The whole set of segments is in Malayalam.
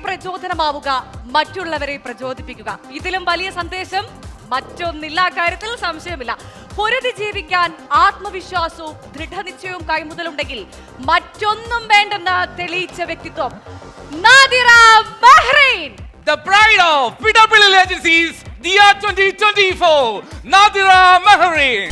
പ്രചോദനമാവുക, മറ്റുള്ളവരെ പ്രചോദിപ്പിക്കുക. ഇതിലും വലിയ സന്ദേശം മറ്റൊന്നില്ല, കാര്യത്തിൽ സംശയമില്ല. പൊരുതി ജീവിക്കാൻ ആത്മവിശ്വാസവും ദൃഢനിശ്ചയവും കൈമുതലുണ്ടെങ്കിൽ മറ്റൊന്നും വേണ്ടെന്ന് തെളിയിച്ച വ്യക്തിത്വം Nadira Bahrain. The pride of PWL Agencies, Dia 2024, Nadira Bahrain.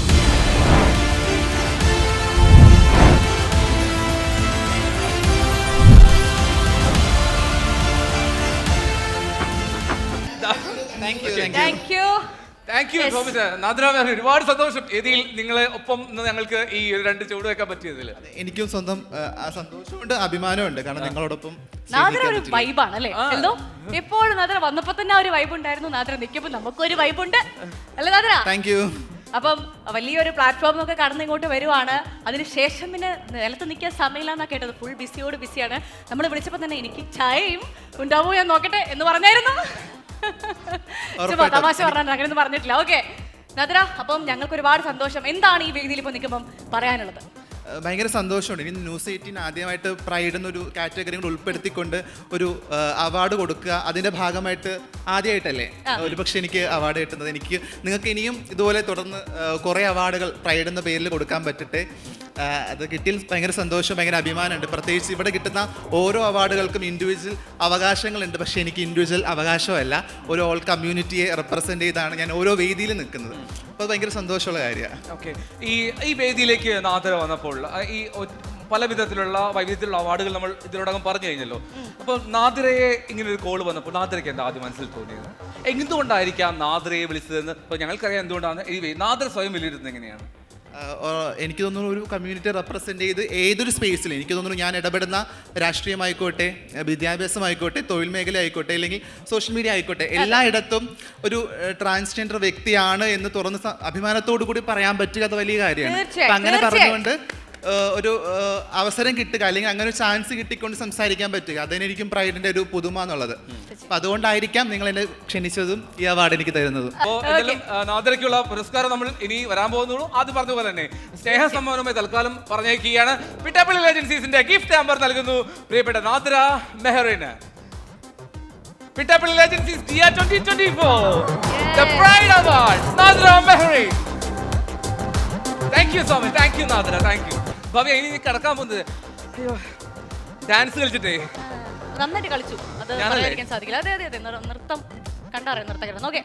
Thank you so much. Nadira Bahrain, ഒരുപാട് സന്തോഷം ഇതിൽ നിങ്ങളെ ഒപ്പം ഞങ്ങൾക്ക് ഈ രണ്ട് ചുവട് വെക്കാൻ പറ്റിയതിൽ. എനിക്കും സ്വന്തം സന്തോഷമുണ്ട്, അഭിമാനമുണ്ട്. കാരണം നിങ്ങളോടൊപ്പം നാദിറ ഒരു വൈബാണ് അല്ലേ? എന്തോ എപ്പോഴും നാദിറ വന്നപ്പോ തന്നെ ഒരു വൈബ് ഉണ്ടായിരുന്നു, നാദിറ നിൽക്കുമ്പോൾ നമുക്കൊരു വൈബുണ്ട് അല്ലേ നാദിറ? Thank you. അപ്പം വലിയൊരു പ്ലാറ്റ്ഫോം ഒക്കെ കടന്ന് ഇങ്ങോട്ട് വരുവാണ്. അതിനുശേഷം പിന്നെ നിലത്ത് നിൽക്കാൻ സമയമില്ലാന്നാ കേട്ടത്, ഫുൾ ബിസിയോട് ബിസിയാണ്. നമ്മൾ വിളിച്ചപ്പോൾ തന്നെ എനിക്ക് ചായയും ഉണ്ടാവോ ഞാൻ നോക്കട്ടെ എന്ന് പറഞ്ഞായിരുന്നു. തമാശ പറഞ്ഞാൽ അങ്ങനെയൊന്നും പറഞ്ഞിട്ടില്ല. ഓക്കെ നാദിറ, അപ്പം ഞങ്ങൾക്ക് ഒരുപാട് സന്തോഷം. എന്താണ് ഈ വേദിയിൽ ഇപ്പോൾ നിൽക്കുമ്പം പറയാനുള്ളത്? ഭയങ്കര സന്തോഷമുണ്ട്. ഇനി ന്യൂസ് 18 ആദ്യമായിട്ട് പ്രൈഡ് എന്നൊരു കാറ്റഗറി ഉൾപ്പെടുത്തിക്കൊണ്ട് ഒരു അവാർഡ് കൊടുക്കുക. അതിൻ്റെ ഭാഗമായിട്ട് ആദ്യമായിട്ടല്ലേ ഒരുപക്ഷെ എനിക്ക് അവാർഡ് കിട്ടുന്നത്. എനിക്ക് നിങ്ങൾക്ക് ഇനിയും ഇതുപോലെ തുടർന്ന് കുറേ അവാർഡുകൾ പ്രൈഡ് എന്ന പേരിൽ കൊടുക്കാൻ പറ്റട്ടെ. അത് കിട്ടിയിൽ ഭയങ്കര സന്തോഷം, ഭയങ്കര അഭിമാനമുണ്ട്. പ്രത്യേകിച്ച് ഇവിടെ കിട്ടുന്ന ഓരോ അവാർഡുകൾക്കും ഇൻഡിവിജ്വൽ അവകാശങ്ങളുണ്ട്. പക്ഷേ എനിക്ക് ഇൻഡിവിജ്വൽ അവകാശമല്ല, ഒരു ഓൾ കമ്മ്യൂണിറ്റിയെ റെപ്രസെൻ്റ് ചെയ്താണ് ഞാൻ ഓരോ വേദിയിൽ നിൽക്കുന്നത്. അപ്പോൾ ഭയങ്കര സന്തോഷമുള്ള കാര്യമാണ്. ഓക്കെ, ഈ വേദിയിലേക്ക് നാദിറ വന്നപ്പോൾ ഈ പല വിധത്തിലുള്ള വൈവിധ്യത്തിലുള്ള അവാർഡുകൾ നമ്മൾ ഇതിനോടകം പറഞ്ഞു കഴിഞ്ഞല്ലോ. അപ്പോൾ നാദിറയെ ഇങ്ങനെ ഒരു കോള് വന്നപ്പോൾ നാദിറയ്ക്ക് എന്താ ആദ്യം മനസ്സിൽ തോന്നിയത്? എന്തുകൊണ്ടായിരിക്കാം നാദിറയെ വിളിച്ചതെന്ന് ഇപ്പോൾ ഞങ്ങൾക്കറിയാം എന്തുകൊണ്ടാണ്. നാദിറ സ്വയം വിലയിരുത്തുന്നത് എങ്ങനെയാണ്? എനിക്ക് തോന്നുന്നു ഒരു കമ്മ്യൂണിറ്റി റെപ്രസെൻ്റ് ചെയ്ത് ഏതൊരു സ്പേസിൽ എനിക്ക് തോന്നുന്നു ഞാൻ ഇടപെടുന്ന രാഷ്ട്രീയമായിക്കോട്ടെ, വിദ്യാഭ്യാസമായിക്കോട്ടെ, തൊഴിൽ മേഖല ആയിക്കോട്ടെ, അല്ലെങ്കിൽ സോഷ്യൽ മീഡിയ ആയിക്കോട്ടെ, എല്ലായിടത്തും ഒരു ട്രാൻസ്ജെൻഡർ വ്യക്തിയാണ് എന്ന് തുറന്ന് അഭിമാനത്തോടു കൂടി പറയാൻ പറ്റുക അത് വലിയ കാര്യമാണ്. അപ്പം അങ്ങനെ പറഞ്ഞുകൊണ്ട് ഒരു അവസരം കിട്ടുക, അല്ലെങ്കിൽ അങ്ങനെ ഒരു ചാൻസ് കിട്ടിക്കൊണ്ട് സംസാരിക്കാൻ പറ്റുക, അതിനെനിക്കും പ്രൈഡിന്റെ ഒരു പുതുമ എന്നുള്ളത്. അപ്പൊ അതുകൊണ്ടായിരിക്കാം നിങ്ങൾ എന്നെ ക്ഷണിച്ചതും ഈ അവാർഡ് എനിക്ക് തരുന്നതും. നാദിറയ്ക്കുള്ള പുരസ്കാരം നമ്മൾ ഇനി വരാൻ പോകുന്നുള്ളൂ. ആദ്യം പറഞ്ഞ പോലെ തന്നെ സ്നേഹ സമ്മാനവുമായി തൽക്കാലം പറഞ്ഞേക്കുകയാണ്. PWL ഏജൻസീസിന്റെ ഗിഫ്റ്റ് ഹാമ്പർ നൽകുന്നു പ്രിയപ്പെട്ട Nadira Bahrain. PWL agencies Dia 2024, The Pride Award, Nadira Bahrain. Thank you so much. Thank you Nadira. Thank you. Bhavya, ഇനി കടക്കാൻ പോകുന്നത് ഡാൻസ് കളിച്ചിട്ടേ നന്നായിട്ട് കളിച്ചു, അത് പറയാതിരിക്കാൻ സാധിക്കില്ല. അതെ അതെ അതെ, നൃത്തം കണ്ടറിയാം, നൃത്തകരം. ഓക്കെ.